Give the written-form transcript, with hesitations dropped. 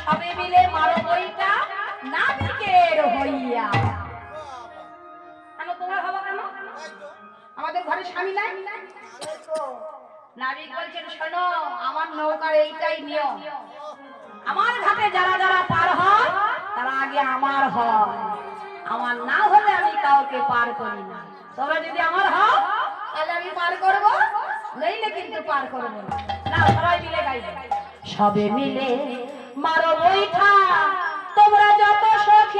সবে মিলে মারো বইটা নাবিকের হইয়া। কেন তোমার হবো কেন? আমাদের ঘরে স্বামী নাই? নাবিক বলছেন শোনো, আমার নৌকার এইটাই নিয়ম, আমার ঘাটে যারা যারা পার হয় তারা আগে আমার হয়, আমার না হলে আমি কাউকে পার করি না। তবে যদি আমার হয় তাহলে আমি পার করব, নইলে কিন্তু পার করব না। না, সবাই মিলে গাইবে। সবে মিলে মারো বৈঠা তোমরা যত সখী